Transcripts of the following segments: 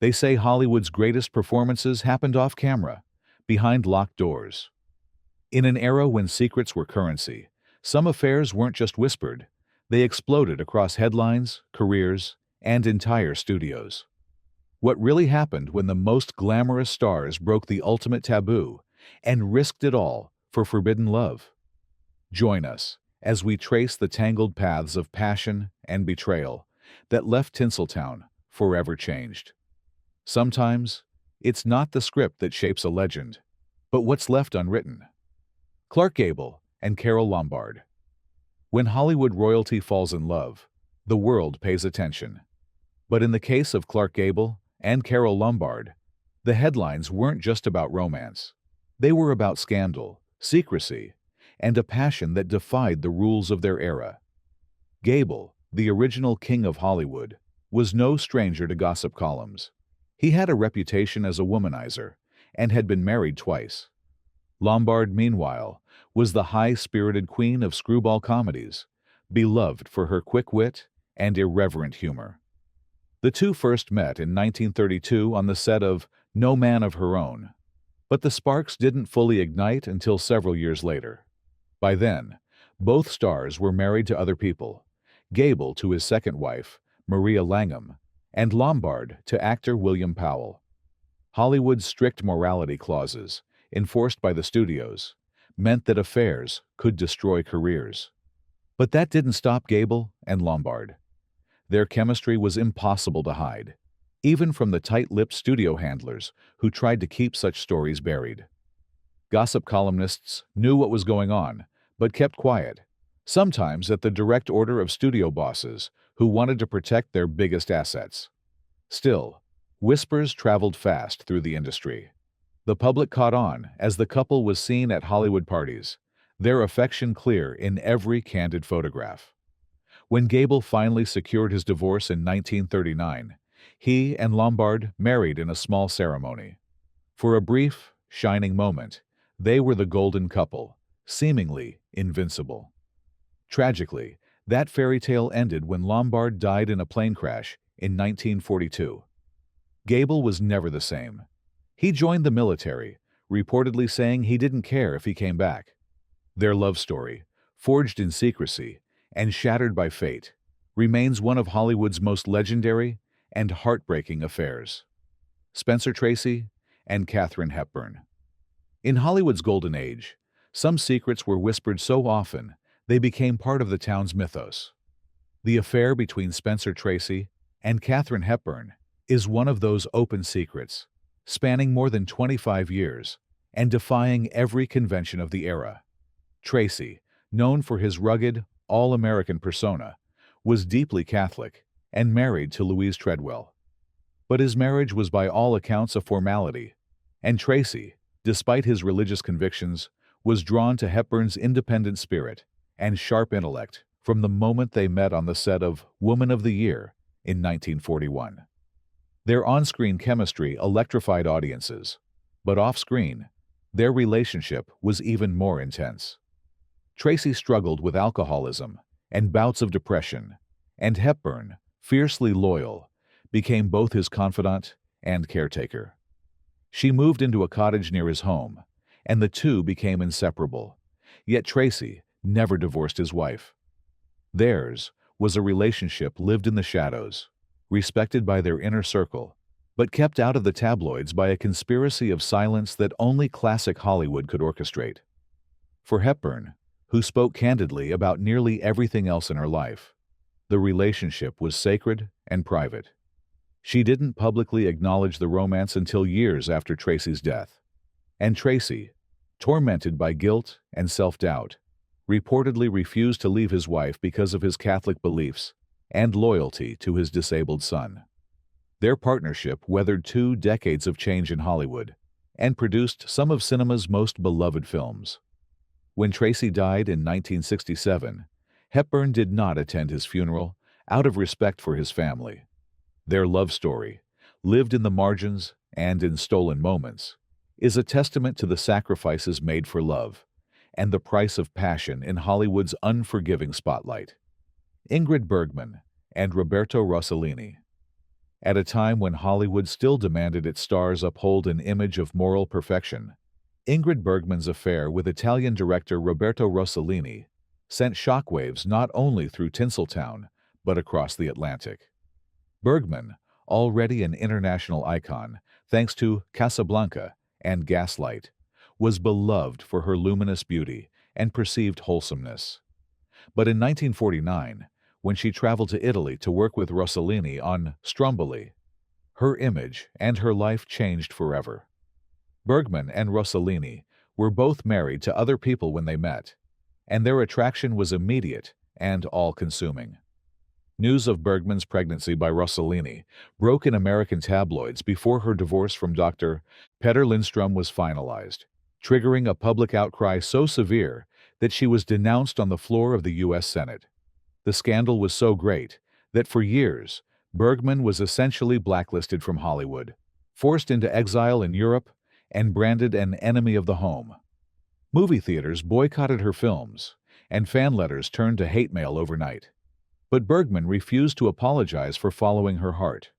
They say Hollywood's greatest performances happened off camera, behind locked doors. In an era when secrets were currency, some affairs weren't just whispered, they exploded across headlines, careers, and entire studios. What really happened when the most glamorous stars broke the ultimate taboo and risked it all for forbidden love? Join us as we trace the tangled paths of passion and betrayal that left Tinseltown forever changed. Sometimes, it's not the script that shapes a legend, but what's left unwritten. Clark Gable and Carole Lombard. When Hollywood royalty falls in love, the world pays attention. But in the case of Clark Gable and Carole Lombard, the headlines weren't just about romance. They were about scandal, secrecy, and a passion that defied the rules of their era. Gable, the original king of Hollywood, was no stranger to gossip columns. He had a reputation as a womanizer and had been married twice. Lombard, meanwhile, was the high-spirited queen of screwball comedies, beloved for her quick wit and irreverent humor. The two first met in 1932 on the set of No Man of Her Own, but the sparks didn't fully ignite until several years later. By then, both stars were married to other people, Gable to his second wife, Maria Langham, and Lombard to actor William Powell. Hollywood's strict morality clauses, enforced by the studios, meant that affairs could destroy careers. But that didn't stop Gable and Lombard. Their chemistry was impossible to hide, even from the tight-lipped studio handlers who tried to keep such stories buried. Gossip columnists knew what was going on, but kept quiet, sometimes at the direct order of studio bosses who wanted to protect their biggest assets. Still, whispers traveled fast through the industry. The public caught on as the couple was seen at Hollywood parties, their affection clear in every candid photograph. When Gable finally secured his divorce in 1939, he and Lombard married in a small ceremony. For a brief, shining moment, they were the golden couple, seemingly invincible. Tragically, that fairy tale ended when Lombard died in a plane crash in 1942. Gable was never the same. He joined the military, reportedly saying he didn't care if he came back. Their love story, forged in secrecy and shattered by fate, remains one of Hollywood's most legendary and heartbreaking affairs. Spencer Tracy and Katharine Hepburn. In Hollywood's golden age, some secrets were whispered so often they became part of the town's mythos. The affair between Spencer Tracy and Katharine Hepburn is one of those open secrets, spanning more than 25 years and defying every convention of the era. Tracy, known for his rugged, all-American persona, was deeply Catholic and married to Louise Treadwell. But his marriage was by all accounts a formality, and Tracy, despite his religious convictions, was drawn to Hepburn's independent spirit and sharp intellect from the moment they met on the set of Woman of the Year in 1941. Their on-screen chemistry electrified audiences, but off-screen, their relationship was even more intense. Tracy struggled with alcoholism and bouts of depression, and Hepburn, fiercely loyal, became both his confidant and caretaker. She moved into a cottage near his home, and the two became inseparable, yet Tracy never divorced his wife. Theirs was a relationship lived in the shadows, respected by their inner circle, but kept out of the tabloids by a conspiracy of silence that only classic Hollywood could orchestrate. For Hepburn, who spoke candidly about nearly everything else in her life, the relationship was sacred and private. She didn't publicly acknowledge the romance until years after Tracy's death. And Tracy, tormented by guilt and self-doubt, reportedly refused to leave his wife because of his Catholic beliefs and loyalty to his disabled son. Their partnership weathered 2 decades of change in Hollywood and produced some of cinema's most beloved films. When Tracy died in 1967, Hepburn did not attend his funeral out of respect for his family. Their love story, lived in the margins and in stolen moments, is a testament to the sacrifices made for love and the price of passion in Hollywood's unforgiving spotlight. Ingrid Bergman and Roberto Rossellini. At a time when Hollywood still demanded its stars uphold an image of moral perfection, Ingrid Bergman's affair with Italian director Roberto Rossellini sent shockwaves not only through Tinseltown, but across the Atlantic. Bergman, already an international icon thanks to Casablanca and Gaslight, was beloved for her luminous beauty and perceived wholesomeness. But in 1949, when she traveled to Italy to work with Rossellini on Stromboli, her image and her life changed forever. Bergman and Rossellini were both married to other people when they met, and their attraction was immediate and all-consuming. News of Bergman's pregnancy by Rossellini broke in American tabloids before her divorce from Dr. Petter Lindstrom was finalized, triggering a public outcry so severe that she was denounced on the floor of the U.S. Senate. The scandal was so great that for years, Bergman was essentially blacklisted from Hollywood, forced into exile in Europe, and branded an enemy of the home. Movie theaters boycotted her films, and fan letters turned to hate mail overnight. But Bergman refused to apologize for following her heart.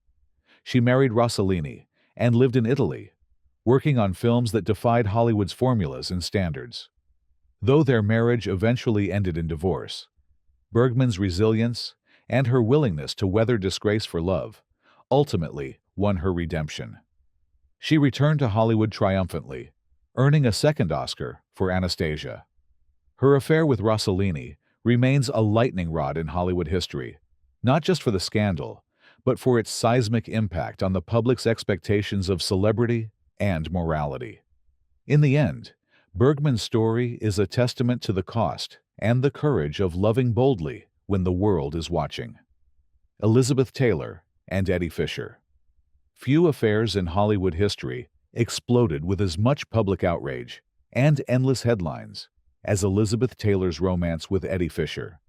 She married Rossellini and lived in Italy, working on films that defied Hollywood's formulas and standards. Though their marriage eventually ended in divorce, Bergman's resilience and her willingness to weather disgrace for love ultimately won her redemption. She returned to Hollywood triumphantly, earning a second Oscar for Anastasia. Her affair with Rossellini remains a lightning rod in Hollywood history, not just for the scandal, but for its seismic impact on the public's expectations of celebrity and morality. In the end, Bergman's story is a testament to the cost and the courage of loving boldly when the world is watching. Elizabeth Taylor and Eddie Fischer. Few affairs in Hollywood history exploded with as much public outrage and endless headlines as Elizabeth Taylor's romance with Eddie Fischer.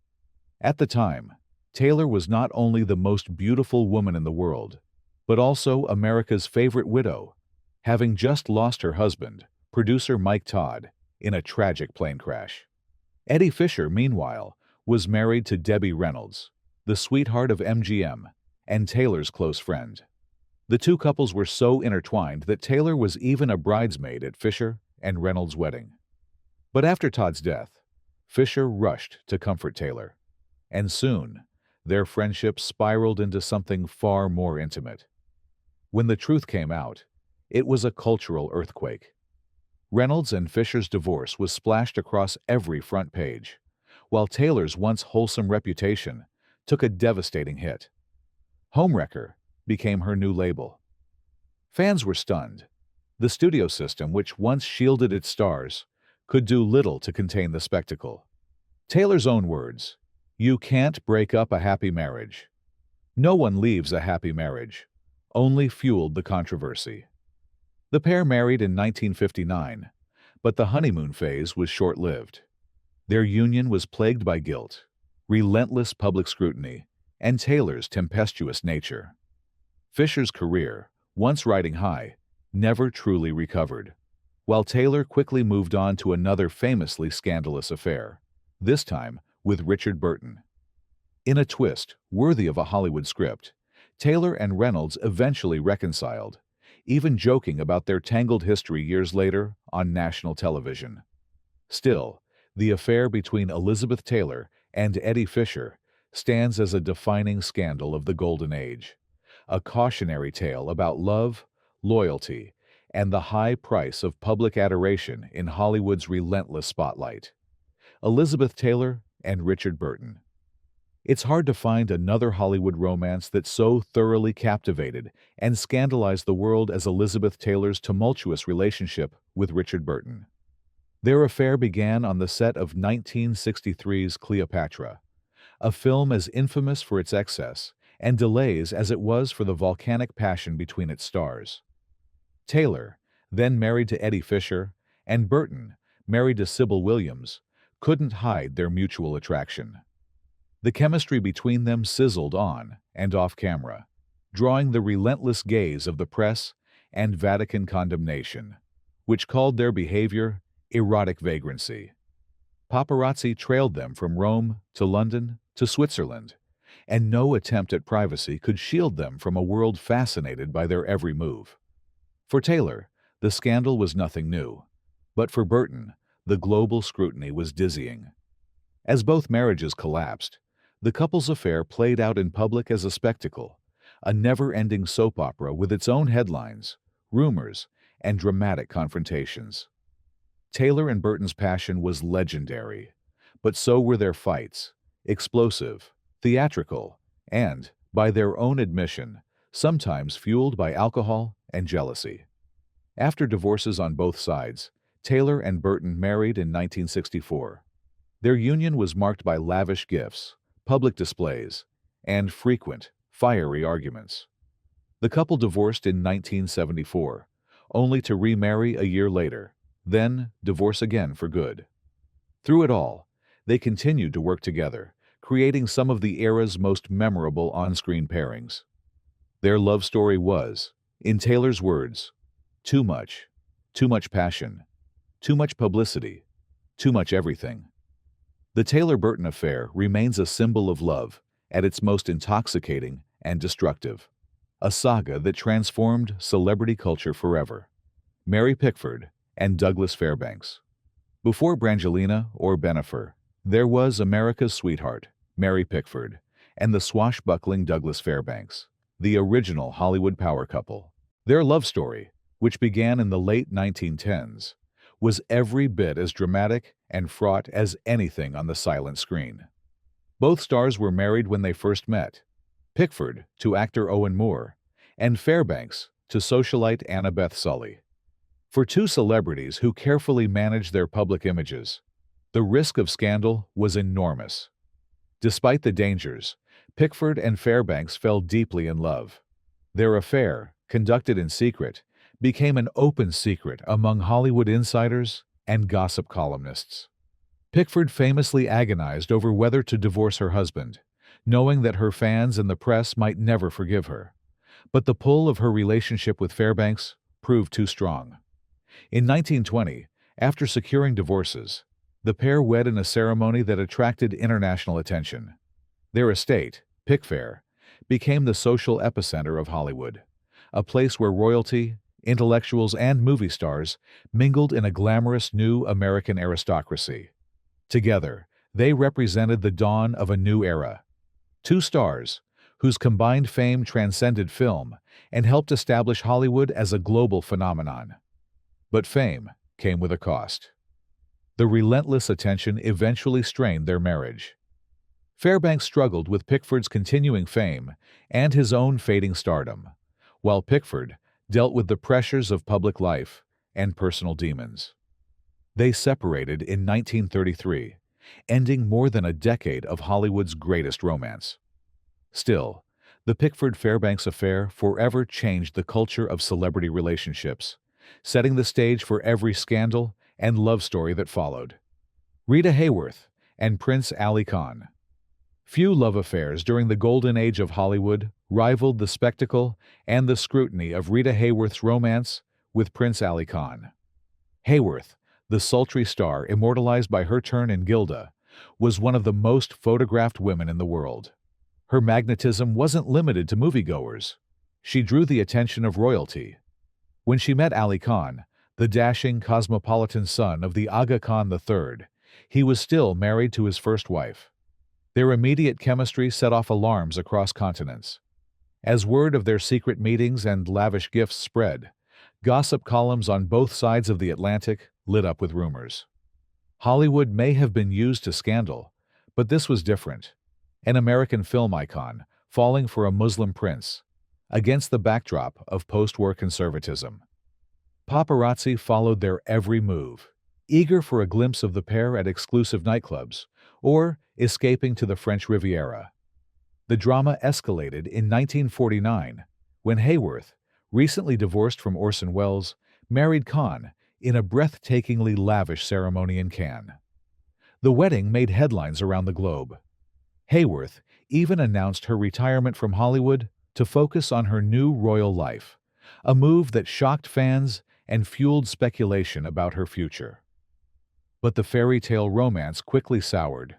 At the time, Taylor was not only the most beautiful woman in the world, but also America's favorite widow, having just lost her husband, producer Mike Todd, in a tragic plane crash. Eddie Fischer, meanwhile, was married to Debbie Reynolds, the sweetheart of MGM and Taylor's close friend. The two couples were so intertwined that Taylor was even a bridesmaid at Fischer and Reynolds' wedding. But after Todd's death, Fischer rushed to comfort Taylor, and soon their friendship spiraled into something far more intimate. When the truth came out, it was a cultural earthquake. Reynolds and Fischer's divorce was splashed across every front page, while Taylor's once wholesome reputation took a devastating hit. Homewrecker became her new label. Fans were stunned. The studio system, which once shielded its stars, could do little to contain the spectacle. Taylor's own words, "You can't break up a happy marriage. No one leaves a happy marriage," only fueled the controversy. The pair married in 1959, but the honeymoon phase was short-lived. Their union was plagued by guilt, relentless public scrutiny, and Taylor's tempestuous nature. Fischer's career, once riding high, never truly recovered, while Taylor quickly moved on to another famously scandalous affair, this time with Richard Burton. In a twist worthy of a Hollywood script, Taylor and Reynolds eventually reconciled, even joking about their tangled history years later on national television. Still, the affair between Elizabeth Taylor and Eddie Fischer stands as a defining scandal of the Golden Age, a cautionary tale about love, loyalty, and the high price of public adoration in Hollywood's relentless spotlight. Elizabeth Taylor and Richard Burton. It's hard to find another Hollywood romance that so thoroughly captivated and scandalized the world as Elizabeth Taylor's tumultuous relationship with Richard Burton. Their affair began on the set of 1963's Cleopatra, a film as infamous for its excess and delays as it was for the volcanic passion between its stars. Taylor, then married to Eddie Fischer, and Burton, married to Sybil Williams, couldn't hide their mutual attraction. The chemistry between them sizzled on and off camera, drawing the relentless gaze of the press and Vatican condemnation, which called their behavior erotic vagrancy. Paparazzi trailed them from Rome to London to Switzerland, and no attempt at privacy could shield them from a world fascinated by their every move. For Taylor, the scandal was nothing new, but for Burton, the global scrutiny was dizzying. As both marriages collapsed, the couple's affair played out in public as a spectacle, a never-ending soap opera with its own headlines, rumors, and dramatic confrontations. Taylor and Burton's passion was legendary, but so were their fights, explosive, theatrical, and, by their own admission, sometimes fueled by alcohol and jealousy. After divorces on both sides, Taylor and Burton married in 1964. Their union was marked by lavish gifts, public displays, and frequent, fiery arguments. The couple divorced in 1974, only to remarry a year later, then divorce again for good. Through it all, they continued to work together, creating some of the era's most memorable on-screen pairings. Their love story was, in Taylor's words, too much passion, too much publicity, too much everything. The Taylor-Burton affair remains a symbol of love, at its most intoxicating and destructive. A saga that transformed celebrity culture forever. Mary Pickford and Douglas Fairbanks. Before Brangelina or Bennifer, there was America's sweetheart, Mary Pickford, and the swashbuckling Douglas Fairbanks, the original Hollywood power couple. Their love story, which began in the late 1910s, was every bit as dramatic and fraught as anything on the silent screen. Both stars were married when they first met, Pickford to actor Owen Moore, and Fairbanks to socialite Annabeth Sully. For two celebrities who carefully managed their public images, the risk of scandal was enormous. Despite the dangers, Pickford and Fairbanks fell deeply in love. Their affair, conducted in secret, became an open secret among Hollywood insiders and gossip columnists. Pickford famously agonized over whether to divorce her husband, knowing that her fans and the press might never forgive her. But the pull of her relationship with Fairbanks proved too strong. In 1920, after securing divorces, the pair wed in a ceremony that attracted international attention. Their estate, Pickfair, became the social epicenter of Hollywood, a place where royalty, intellectuals, and movie stars mingled in a glamorous new American aristocracy. Together, they represented the dawn of a new era. Two stars, whose combined fame transcended film and helped establish Hollywood as a global phenomenon. But fame came with a cost. The relentless attention eventually strained their marriage. Fairbanks struggled with Pickford's continuing fame and his own fading stardom, while Pickford dealt with the pressures of public life and personal demons. They separated in 1933, ending more than a decade of Hollywood's greatest romance. Still, the Pickford-Fairbanks affair forever changed the culture of celebrity relationships, setting the stage for every scandal and love story that followed. Rita Hayworth and Prince Ali Khan. Few love affairs during the golden age of Hollywood rivaled the spectacle and the scrutiny of Rita Hayworth's romance with Prince Ali Khan. Hayworth, the sultry star immortalized by her turn in Gilda, was one of the most photographed women in the world. Her magnetism wasn't limited to moviegoers. She drew the attention of royalty. When she met Ali Khan, the dashing cosmopolitan son of the Aga Khan III, he was still married to his first wife. Their immediate chemistry set off alarms across continents. As word of their secret meetings and lavish gifts spread, gossip columns on both sides of the Atlantic lit up with rumors. Hollywood may have been used to scandal, but this was different. An American film icon falling for a Muslim prince, against the backdrop of post-war conservatism. Paparazzi followed their every move, eager for a glimpse of the pair at exclusive nightclubs or escaping to the French Riviera. The drama escalated in 1949 when Hworth, recently divorced from Orson Welles, married Khan in a breathtakingly lavish ceremony in Cannes. The wedding made headlines around the globe. Hworth even announced her retirement from Hollywood to focus on her new royal life, a move that shocked fans and fueled speculation about her future. But the fairy tale romance quickly soured.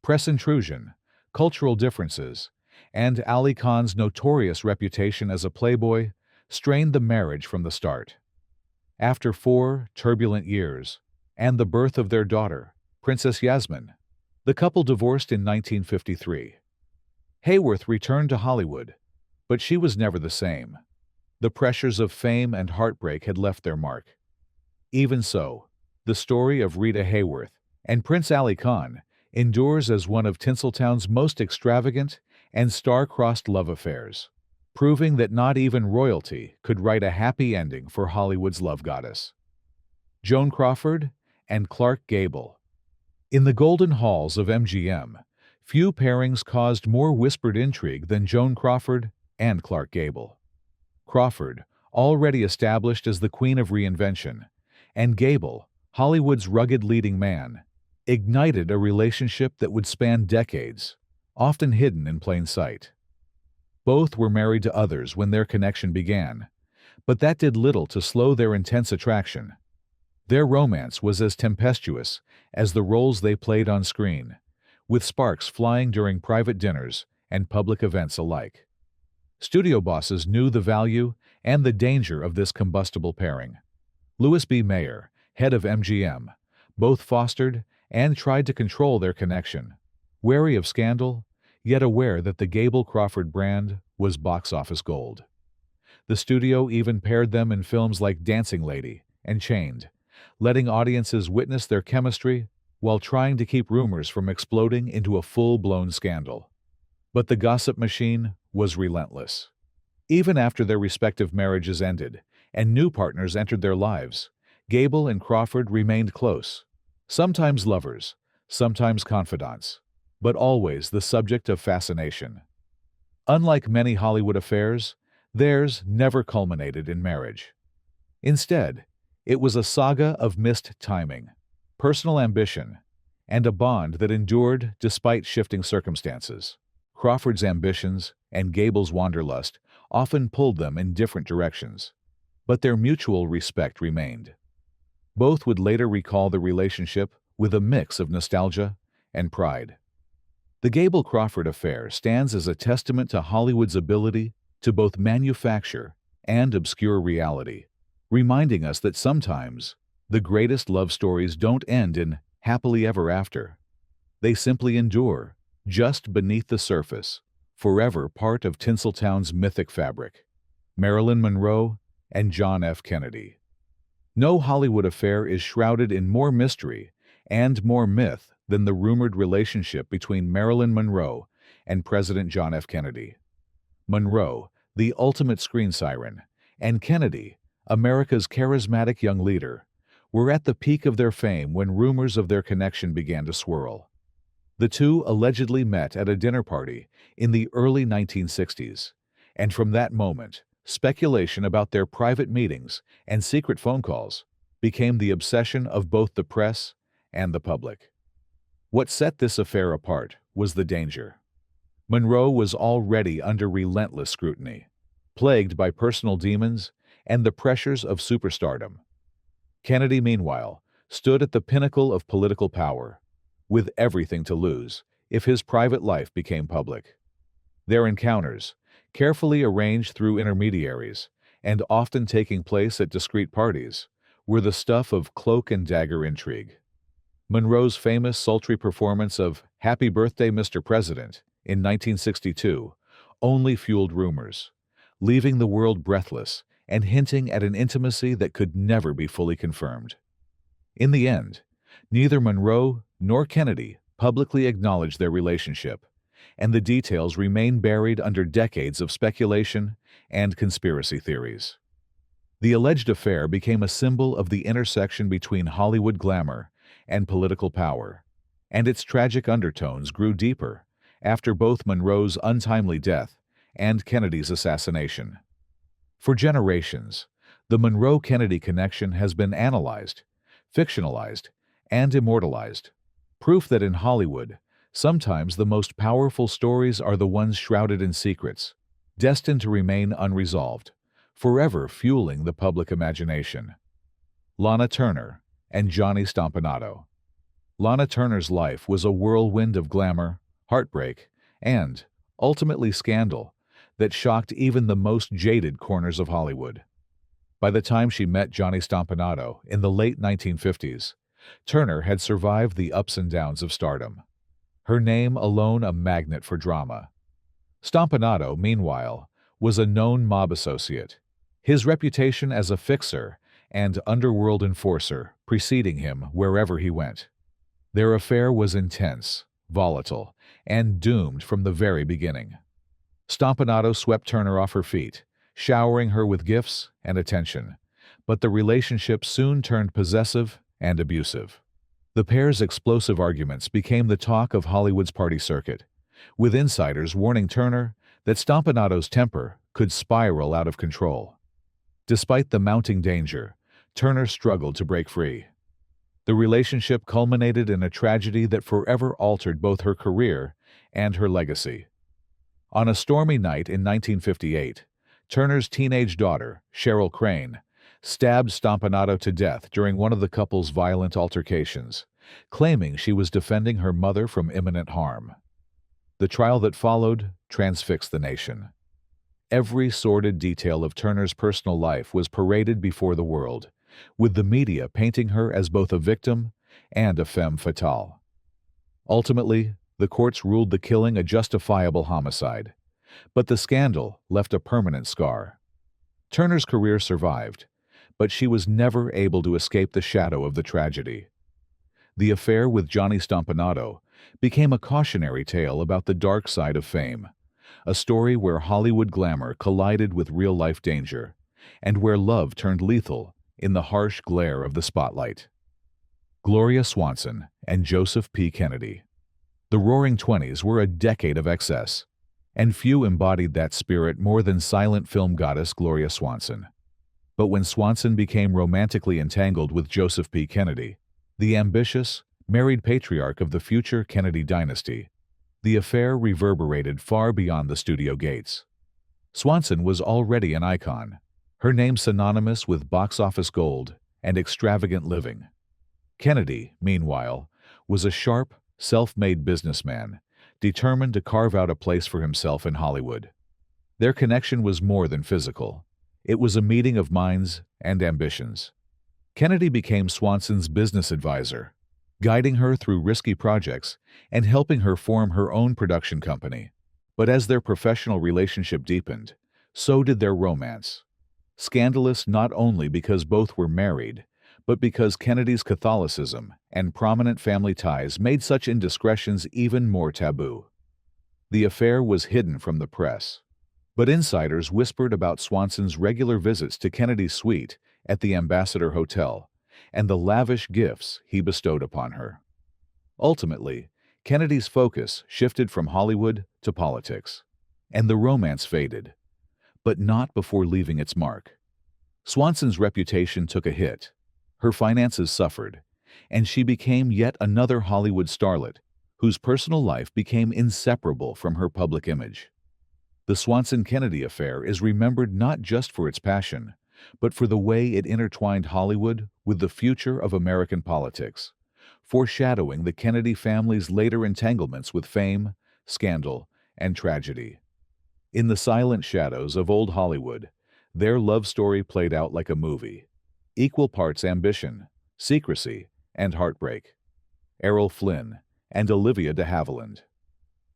Press intrusion, cultural differences, and Ali Khan's notorious reputation as a playboy strained the marriage from the start. After 4 turbulent years, and the birth of their daughter, Princess Yasmin, the couple divorced in 1953. Hworth returned to Hollywood, but she was never the same. The pressures of fame and heartbreak had left their mark. Even so, the story of Rita Hworth and Prince Ali Khan endures as one of Tinseltown's most extravagant and star-crossed love affairs, proving that not even royalty could write a happy ending for Hollywood's love goddess. Joan Crawford and Clark Gable. In the golden halls of MGM, few pairings caused more whispered intrigue than Joan Crawford and Clark Gable. Crawford, already established as the queen of reinvention, and Gable, Hollywood's rugged leading man, ignited a relationship that would span decades, often hidden in plain sight. Both were married to others when their connection began, but that did little to slow their intense attraction. Their romance was as tempestuous as the roles they played on screen, with sparks flying during private dinners and public events alike. Studio bosses knew the value and the danger of this combustible pairing. Louis B. Mayer, head of MGM, both fostered and tried to control their connection, wary of scandal, yet aware that the Gable-Crawford brand was box office gold. The studio even paired them in films like Dancing Lady and Chained, letting audiences witness their chemistry while trying to keep rumors from exploding into a full-blown scandal. But the gossip machine was relentless. Even after their respective marriages ended and new partners entered their lives, Gable and Crawford remained close, sometimes lovers, sometimes confidants, but always the subject of fascination. Unlike many Hollywood affairs, theirs never culminated in marriage. Instead, it was a saga of missed timing, personal ambition, and a bond that endured despite shifting circumstances. Crawford's ambitions and Gable's wanderlust often pulled them in different directions, but their mutual respect remained. Both would later recall the relationship with a mix of nostalgia and pride. The Gable-Crawford affair stands as a testament to Hollywood's ability to both manufacture and obscure reality, reminding us that sometimes the greatest love stories don't end in happily ever after. They simply endure, just beneath the surface, forever part of Tinseltown's mythic fabric. Marilyn Monroe and John F. Kennedy. No Hollywood affair is shrouded in more mystery and more myth than the rumored relationship between Marilyn Monroe and President John F. Kennedy. Monroe, the ultimate screen siren, and Kennedy, America's charismatic young leader, were at the peak of their fame when rumors of their connection began to swirl. The two allegedly met at a dinner party in the early 1960s, and from that moment, speculation about their private meetings and secret phone calls became the obsession of both the press and the public. What set this affair apart was the danger. Monroe was already under relentless scrutiny, plagued by personal demons and the pressures of superstardom. Kennedy, meanwhile, stood at the pinnacle of political power, with everything to lose if his private life became public. Their encounters, carefully arranged through intermediaries and often taking place at discreet parties, were the stuff of cloak-and-dagger intrigue. Monroe's famous sultry performance of Happy Birthday, Mr. President in 1962 only fueled rumors, leaving the world breathless and hinting at an intimacy that could never be fully confirmed. In the end, neither Monroe nor Kennedy publicly acknowledged their relationship, and the details remain buried under decades of speculation and conspiracy theories. The alleged affair became a symbol of the intersection between Hollywood glamour and political power, and its tragic undertones grew deeper after both Monroe's untimely death and Kennedy's assassination. For generations, the Monroe-Kennedy connection has been analyzed, fictionalized, and immortalized, proof that in Hollywood, sometimes the most powerful stories are the ones shrouded in secrets, destined to remain unresolved, forever fueling the public imagination. Lana Turner and Johnny Stompinado. Lana Turner's life was a whirlwind of glamour, heartbreak, and, ultimately, scandal that shocked even the most jaded corners of Hollywood. By the time she met Johnny Stompinado in the late 1950s, Turner had survived the ups and downs of stardom, her name alone a magnet for drama. Stompinado, meanwhile, was a known mob associate, his reputation as a fixer and underworld enforcer preceding him wherever he went. Their affair was intense, volatile, and doomed from the very beginning. Stompinado swept Turner off her feet, showering her with gifts and attention, but the relationship soon turned possessive and abusive. The pair's explosive arguments became the talk of Hollywood's party circuit, with insiders warning Turner that Stompinado's temper could spiral out of control. Despite the mounting danger, Turner struggled to break free. The relationship culminated in a tragedy that forever altered both her career and her legacy. On a stormy night in 1958, Turner's teenage daughter, Cheryl Crane, stabbed Stompinado to death during one of the couple's violent altercations, claiming she was defending her mother from imminent harm. The trial that followed transfixed the nation. Every sordid detail of Turner's personal life was paraded before the world, with the media painting her as both a victim and a femme fatale. Ultimately, the courts ruled the killing a justifiable homicide, but the scandal left a permanent scar. Turner's career survived, but she was never able to escape the shadow of the tragedy. The affair with Johnny Stompinado became a cautionary tale about the dark side of fame, a story where Hollywood glamour collided with real-life danger, and where love turned lethal in the harsh glare of the spotlight. Gloria Swanson and Joseph P. Kennedy. The Roaring Twenties were a decade of excess, and few embodied that spirit more than silent film goddess Gloria Swanson. But when Swanson became romantically entangled with Joseph P. Kennedy, the ambitious, married patriarch of the future Kennedy dynasty, the affair reverberated far beyond the studio gates. Swanson was already an icon, her name synonymous with box office gold and extravagant living. Kennedy, meanwhile, was a sharp, self-made businessman, determined to carve out a place for himself in Hollywood. Their connection was more than physical. It was a meeting of minds and ambitions. Kennedy became Swanson's business advisor, guiding her through risky projects and helping her form her own production company. But as their professional relationship deepened, so did their romance. Scandalous not only because both were married, but because Kennedy's Catholicism and prominent family ties made such indiscretions even more taboo. The affair was hidden from the press, but insiders whispered about Swanson's regular visits to Kennedy's suite at the Ambassador Hotel and the lavish gifts he bestowed upon her. Ultimately, Kennedy's focus shifted from Hollywood to politics, and the romance faded, but not before leaving its mark. Swanson's reputation took a hit, her finances suffered, and she became yet another Hollywood starlet whose personal life became inseparable from her public image. The Swanson-Kennedy affair is remembered not just for its passion, but for the way it intertwined Hollywood with the future of American politics, foreshadowing the Kennedy family's later entanglements with fame, scandal, and tragedy. In the silent shadows of old Hollywood, their love story played out like a movie, equal parts ambition, secrecy, and heartbreak. Errol Flynn and Olivia de Havilland.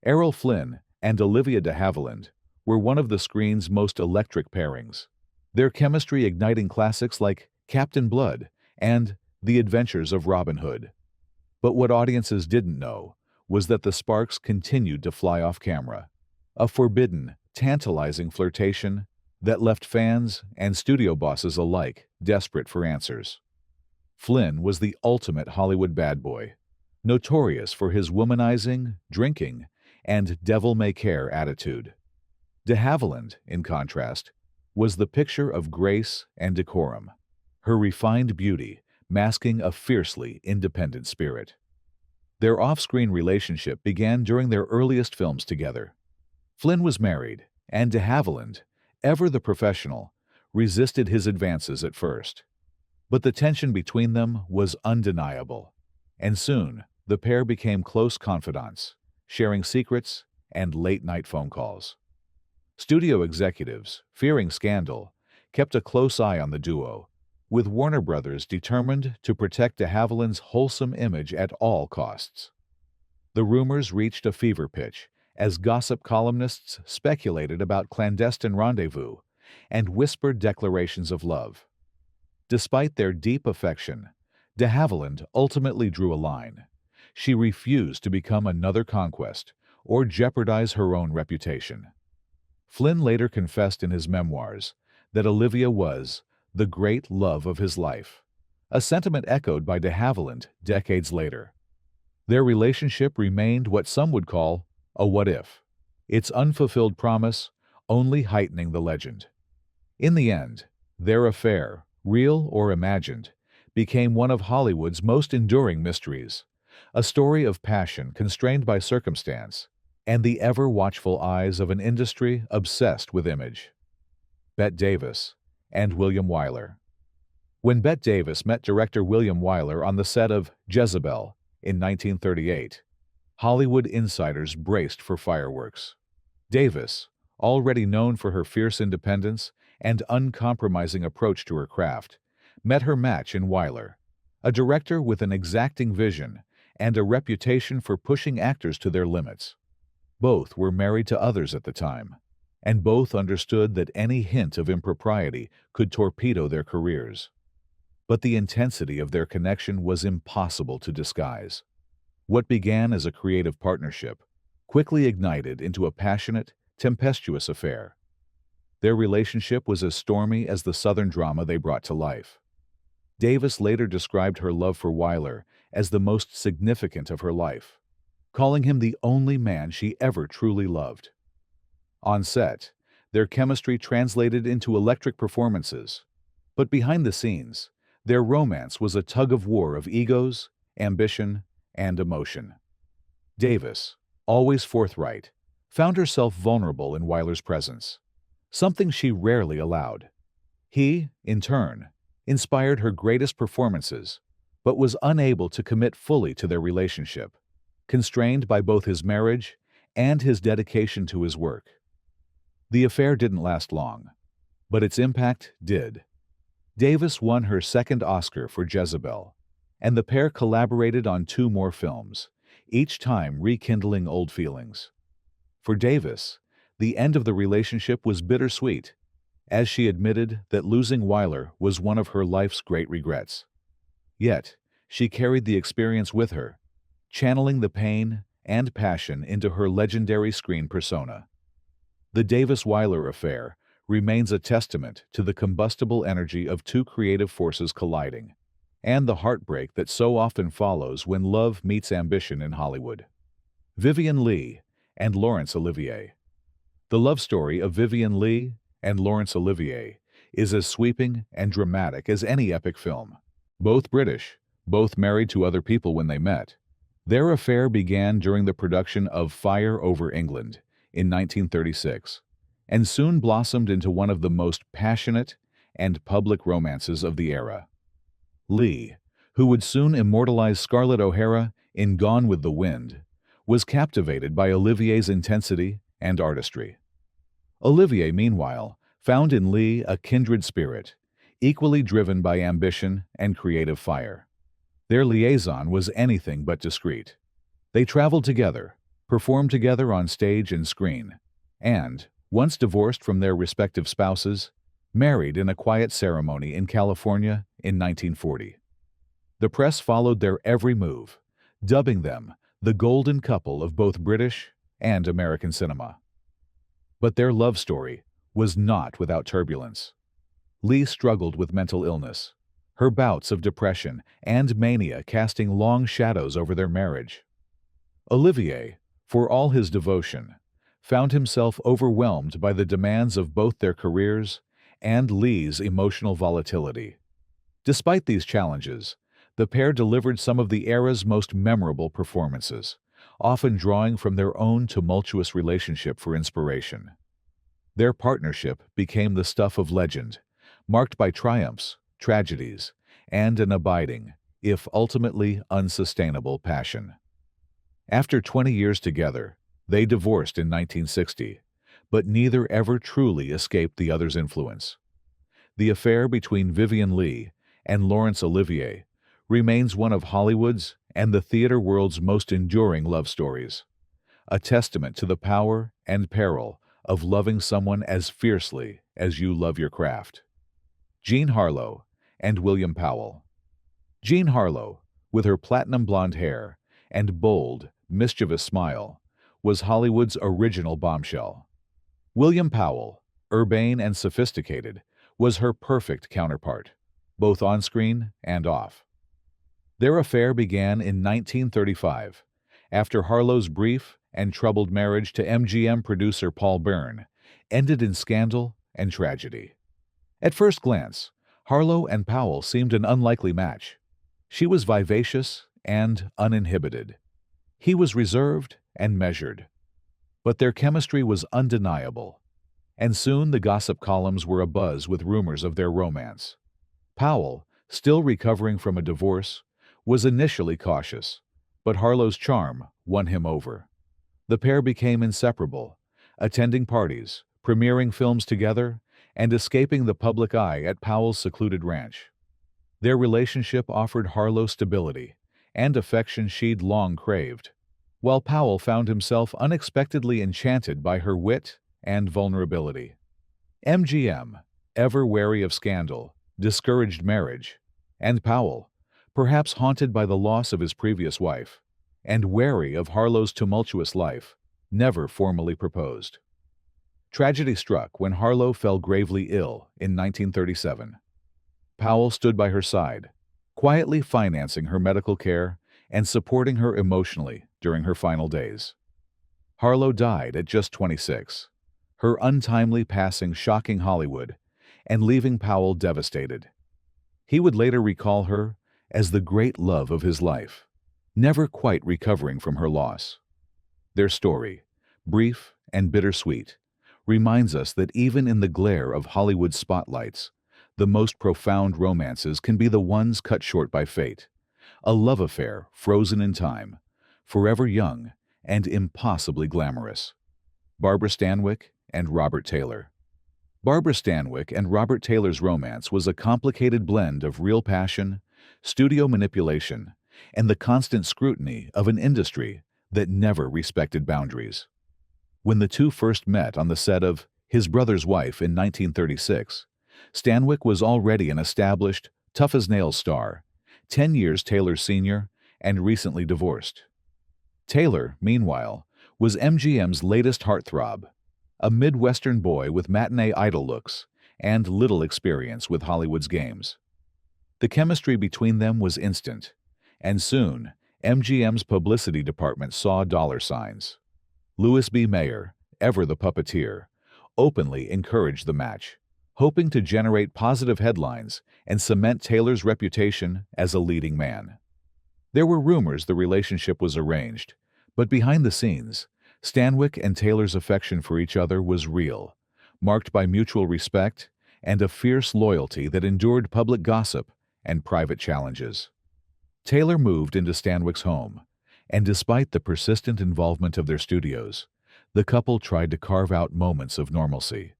Errol Flynn and Olivia de Havilland were one of the screen's most electric pairings, their chemistry igniting classics like Captain Blood and The Adventures of Robin Hood. But what audiences didn't know was that the sparks continued to fly off camera, a forbidden, tantalizing flirtation that left fans and studio bosses alike desperate for answers. Flynn was the ultimate Hollywood bad boy, notorious for his womanizing, drinking, and devil-may-care attitude. De Havilland, in contrast, was the picture of grace and decorum, her refined beauty masking a fiercely independent spirit. Their off-screen relationship began during their earliest films together. Flynn was married, and de Havilland, ever the professional, resisted his advances at first. But the tension between them was undeniable, and soon the pair became close confidants, sharing secrets and late-night phone calls. Studio executives, fearing scandal, kept a close eye on the duo, with Warner Brothers determined to protect de Havilland's wholesome image at all costs. The rumors reached a fever pitch as gossip columnists speculated about clandestine rendezvous and whispered declarations of love. Despite their deep affection, de Havilland ultimately drew a line. She refused to become another conquest or jeopardize her own reputation. Flynn later confessed in his memoirs that Olivia was the great love of his life, a sentiment echoed by de Havilland decades later. Their relationship remained what some would call a what-if, its unfulfilled promise only heightening the legend. In the end, their affair, real or imagined, became one of Hollywood's most enduring mysteries, a story of passion constrained by circumstance and the ever-watchful eyes of an industry obsessed with image. Bette Davis and William Wiler. When Bette Davis met director William Wiler on the set of Jezebel in 1938, Hollywood insiders braced for fireworks. Davis, already known for her fierce independence and uncompromising approach to her craft, met her match in Wiler, a director with an exacting vision and a reputation for pushing actors to their limits. Both were married to others at the time, and both understood that any hint of impropriety could torpedo their careers. But the intensity of their connection was impossible to disguise. What began as a creative partnership quickly ignited into a passionate, tempestuous affair. Their relationship was as stormy as the Southern drama they brought to life. Davis later described her love for Wiler as the most significant of her life, calling him the only man she ever truly loved. On set, their chemistry translated into electric performances, but behind the scenes, their romance was a tug-of-war of egos, ambition, and emotion. Davis, always forthright, found herself vulnerable in Wiler's presence, something she rarely allowed. He, in turn, inspired her greatest performances, but was unable to commit fully to their relationship, constrained by both his marriage and his dedication to his work. The affair didn't last long, but its impact did. Davis won her second Oscar for Jezebel, and the pair collaborated on 2 more films, each time rekindling old feelings. For Davis, the end of the relationship was bittersweet, as she admitted that losing Wiler was one of her life's great regrets. Yet, she carried the experience with her, channeling the pain and passion into her legendary screen persona. The Davis-Wiler affair remains a testament to the combustible energy of 2 creative forces colliding, and the heartbreak that so often follows when love meets ambition in Hollywood. Vivian Leigh and Laurence Olivier. The love story of Vivian Leigh and Laurence Olivier is as sweeping and dramatic as any epic film. Both British, both married to other people when they met. Their affair began during the production of Fire Over England in 1936, and soon blossomed into one of the most passionate and public romances of the era. Leigh, who would soon immortalize Scarlett O'Hara in Gone with the Wind, was captivated by Olivier's intensity and artistry. Olivier, meanwhile, found in Leigh a kindred spirit, equally driven by ambition and creative fire. Their liaison was anything but discreet. They traveled together, performed together on stage and screen, and, once divorced from their respective spouses, married in a quiet ceremony in California in 1940. The press followed their every move, dubbing them the golden couple of both British and American cinema. But their love story was not without turbulence. Leigh struggled with mental illness, her bouts of depression and mania casting long shadows over their marriage. Olivier, for all his devotion, found himself overwhelmed by the demands of both their careers and Leigh's emotional volatility. Despite these challenges, the pair delivered some of the era's most memorable performances, often drawing from their own tumultuous relationship for inspiration. Their partnership became the stuff of legend, marked by triumphs, tragedies, and an abiding, if ultimately unsustainable, passion. After 20 years together, They divorced in 1960, but neither ever truly escaped the other's influence. The affair between Vivian Leigh and Laurence Olivier remains one of Hollywood's and the theater world's most enduring love stories, a testament to the power and peril of loving someone as fiercely as you love your craft. Jean Harlo and William Powell. Jean Harlo, with her platinum blonde hair and bold, mischievous smile, was Hollywood's original bombshell. William Powell, urbane and sophisticated, was her perfect counterpart, both on-screen and off. Their affair began in 1935, after Harlo's brief and troubled marriage to MGM producer Paul Byrne ended in scandal and tragedy. At first glance, Harlo and Powell seemed an unlikely match. She was vivacious and uninhibited. He was reserved and measured. But their chemistry was undeniable, and soon the gossip columns were abuzz with rumors of their romance. Powell, still recovering from a divorce, was initially cautious, but Harlo's charm won him over. The pair became inseparable, attending parties, premiering films together, and escaping the public eye at Powell's secluded ranch. Their relationship offered Harlo stability and affection she'd long craved, while Powell found himself unexpectedly enchanted by her wit and vulnerability. MGM, ever wary of scandal, discouraged marriage, and Powell, perhaps haunted by the loss of his previous wife, and wary of Harlo's tumultuous life, never formally proposed. Tragedy struck when Harlo fell gravely ill in 1937. Powell stood by her side, quietly financing her medical care and supporting her emotionally during her final days. Harlo died at just 26, her untimely passing shocking Hollywood and leaving Powell devastated. He would later recall her as the great love of his life, never quite recovering from her loss. Their story, brief and bittersweet, reminds us that even in the glare of Hollywood's spotlights, the most profound romances can be the ones cut short by fate, a love affair frozen in time, forever young and impossibly glamorous. Barbara Stanwyck and Robert Taylor. Barbara Stanwyck and Robert Taylor's romance was a complicated blend of real passion, studio manipulation, and the constant scrutiny of an industry that never respected boundaries. When the two first met on the set of His Brother's Wife in 1936, Stanwyck was already an established, tough-as-nails star, 10 years Taylor's senior, and recently divorced. Taylor, meanwhile, was MGM's latest heartthrob, a Midwestern boy with matinee idol looks and little experience with Hollywood's games. The chemistry between them was instant, and soon MGM's publicity department saw dollar signs. Louis B. Mayer, ever the puppeteer, openly encouraged the match, hoping to generate positive headlines and cement Taylor's reputation as a leading man. There were rumors the relationship was arranged, but behind the scenes, Stanwyck and Taylor's affection for each other was real, marked by mutual respect and a fierce loyalty that endured public gossip and private challenges. Taylor moved into Stanwyck's home, and despite the persistent involvement of their studios, the couple tried to carve out moments of normalcy.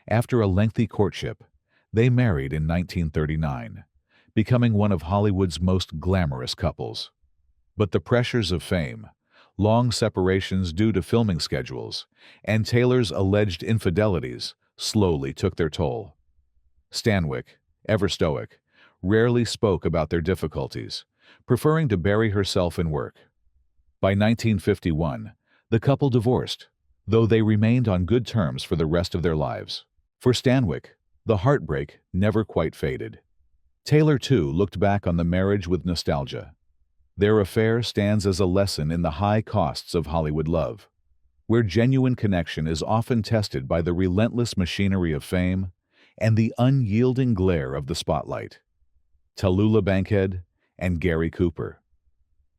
After a lengthy courtship, they married in 1939, becoming one of Hollywood's most glamorous couples. But the pressures of fame, long separations due to filming schedules, and Taylor's alleged infidelities slowly took their toll. Stanwyck, ever stoic, rarely spoke about their difficulties, preferring to bury herself in work. By 1951, the couple divorced, though they remained on good terms for the rest of their lives. For Stanwyck, the heartbreak never quite faded. Taylor, too, looked back on the marriage with nostalgia. Their affair stands as a lesson in the high costs of Hollywood love, where genuine connection is often tested by the relentless machinery of fame and the unyielding glare of the spotlight. Tallulah Bankhead and Gary Cooper.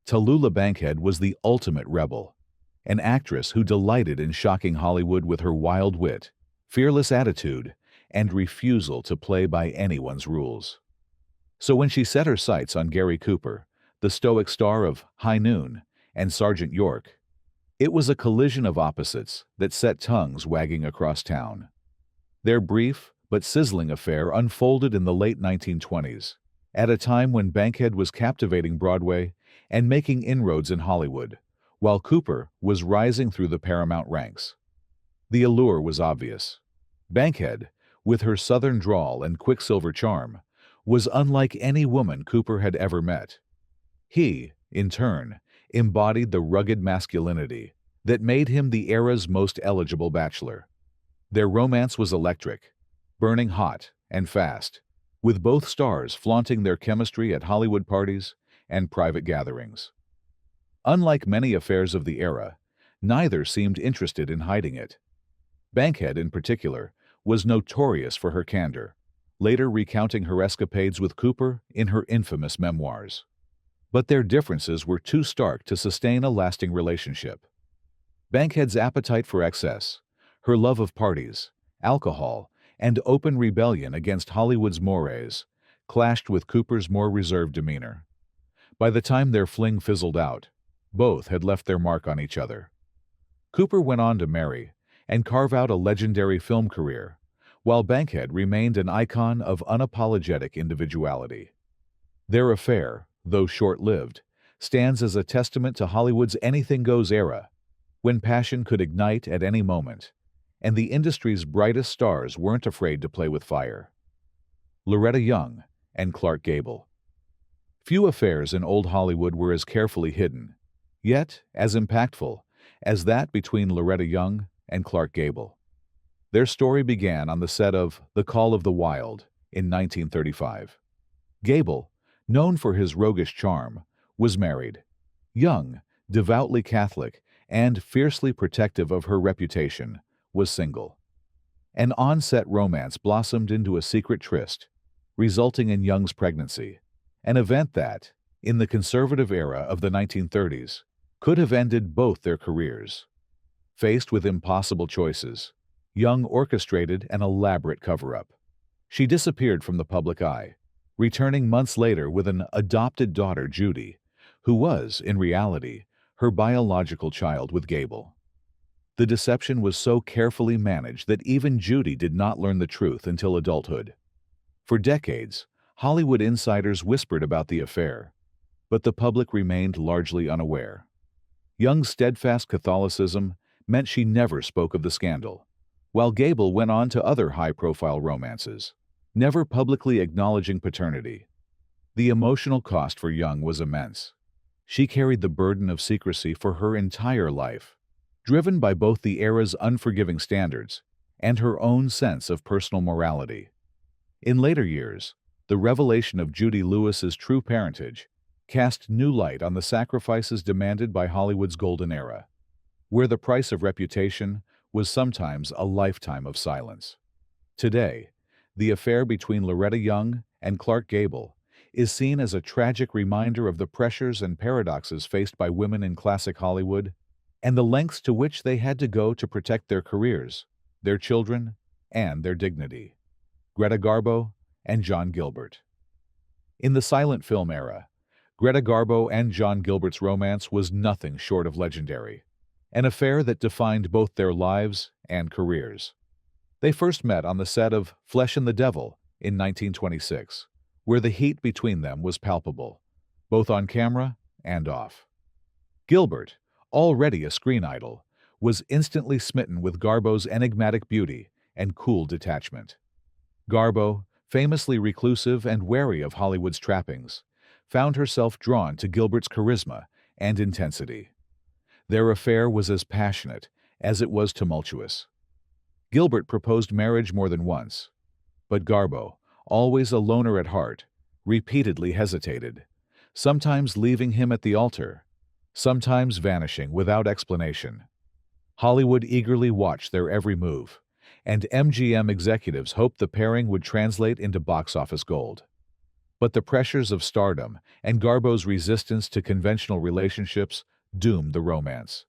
Tallulah Bankhead was the ultimate rebel, an actress who delighted in shocking Hollywood with her wild wit, fearless attitude, and refusal to play by anyone's rules. So when she set her sights on Gary Cooper, the stoic star of High Noon and Sergeant York, It was a collision of opposites that set tongues wagging across town. Their brief but sizzling affair unfolded in the late 1920s, at a time when Bankhead was captivating Broadway and making inroads in Hollywood, while Cooper was rising through the Paramount ranks. The allure was obvious. Bankhead, with her southern drawl and quicksilver charm, was unlike any woman Cooper had ever met. He, in turn, embodied the rugged masculinity that made him the era's most eligible bachelor. Their romance was electric, burning hot and fast, with both stars flaunting their chemistry at Hollywood parties and private gatherings. Unlike many affairs of the era, neither seemed interested in hiding it. Bankhead, in particular, was notorious for her candor, later recounting her escapades with Cooper in her infamous memoirs. But their differences were too stark to sustain a lasting relationship. Bankhead's appetite for excess, her love of parties, alcohol, and open rebellion against Hollywood's mores, clashed with Cooper's more reserved demeanor. By the time their fling fizzled out, both had left their mark on each other. Cooper went on to marry and carve out a legendary film career, while Bankhead remained an icon of unapologetic individuality. Their affair, though short-lived, stands as a testament to Hollywood's anything-goes era, when passion could ignite at any moment, and the industry's brightest stars weren't afraid to play with fire. Loretta Young and Clark Gable. Few affairs in old Hollywood were as carefully hidden, yet as impactful, as that between Loretta Young and Clark Gable. Their story began on the set of The Call of the Wild in 1935. Gable, known for his roguish charm, was married. Young, devoutly Catholic and fiercely protective of her reputation, was single. An on-set romance blossomed into a secret tryst, resulting in Young's pregnancy, an event that, in the conservative era of the 1930s, could have ended both their careers. Faced with impossible choices, Young orchestrated an elaborate cover-up. She disappeared from the public eye, returning months later with an adopted daughter, Judy, who was, in reality, her biological child with Gable. The deception was so carefully managed that even Judy did not learn the truth until adulthood. For decades, Hollywood insiders whispered about the affair, but the public remained largely unaware. Young's steadfast Catholicism meant she never spoke of the scandal, while Gable went on to other high-profile romances, never publicly acknowledging paternity. The emotional cost for Young was immense. She carried the burden of secrecy for her entire life, driven by both the era's unforgiving standards and her own sense of personal morality. In later years, the revelation of Judy Lewis's true parentage cast new light on the sacrifices demanded by Hollywood's golden era, where the price of reputation was sometimes a lifetime of silence. Today, the affair between Loretta Young and Clark Gable is seen as a tragic reminder of the pressures and paradoxes faced by women in classic Hollywood and the lengths to which they had to go to protect their careers, their children, and their dignity. Greta Garbo and John Gilbert. In the silent film era, Greta Garbo and John Gilbert's romance was nothing short of legendary, an affair that defined both their lives and careers. They first met on the set of Flesh and the Devil in 1926, where the heat between them was palpable, both on camera and off. Gilbert, already a screen idol, was instantly smitten with Garbo's enigmatic beauty and cool detachment. Garbo, famously reclusive and wary of Hollywood's trappings, found herself drawn to Gilbert's charisma and intensity. Their affair was as passionate as it was tumultuous. Gilbert proposed marriage more than once, but Garbo, always a loner at heart, repeatedly hesitated, sometimes leaving him at the altar, sometimes vanishing without explanation. Hollywood eagerly watched their every move, and MGM executives hoped the pairing would translate into box office gold. But the pressures of stardom and Garbo's resistance to conventional relationships doomed the romance.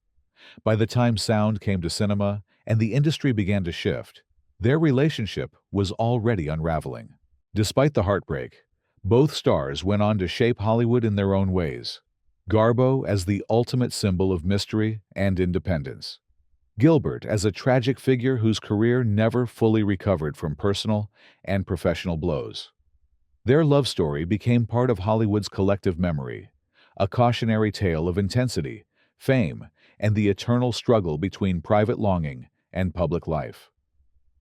By the time sound came to cinema and the industry began to shift, their relationship was already unraveling. Despite the heartbreak, both stars went on to shape Hollywood in their own ways. Garbo as the ultimate symbol of mystery and independence. Gilbert as a tragic figure whose career never fully recovered from personal and professional blows. Their love story became part of Hollywood's collective memory, a cautionary tale of intensity, fame, and the eternal struggle between private longing and public life.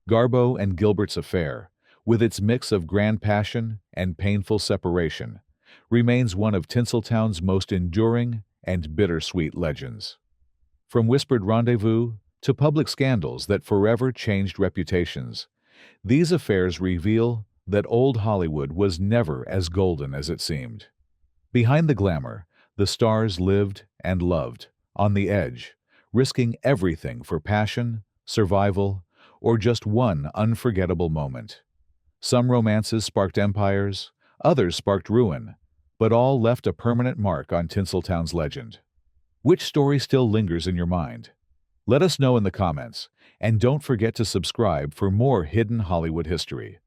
Garbo and Gilbert's affair, with its mix of grand passion and painful separation, remains one of Tinseltown's most enduring and bittersweet legends. From whispered rendezvous to public scandals that forever changed reputations, these affairs reveal that old Hollywood was never as golden as it seemed. Behind the glamour, the stars lived and loved, on the edge, risking everything for passion, survival, or just one unforgettable moment. Some romances sparked empires, others sparked ruin, but all left a permanent mark on Tinseltown's legend. Which story still lingers in your mind? Let us know in the comments, and don't forget to subscribe for more hidden Hollywood history.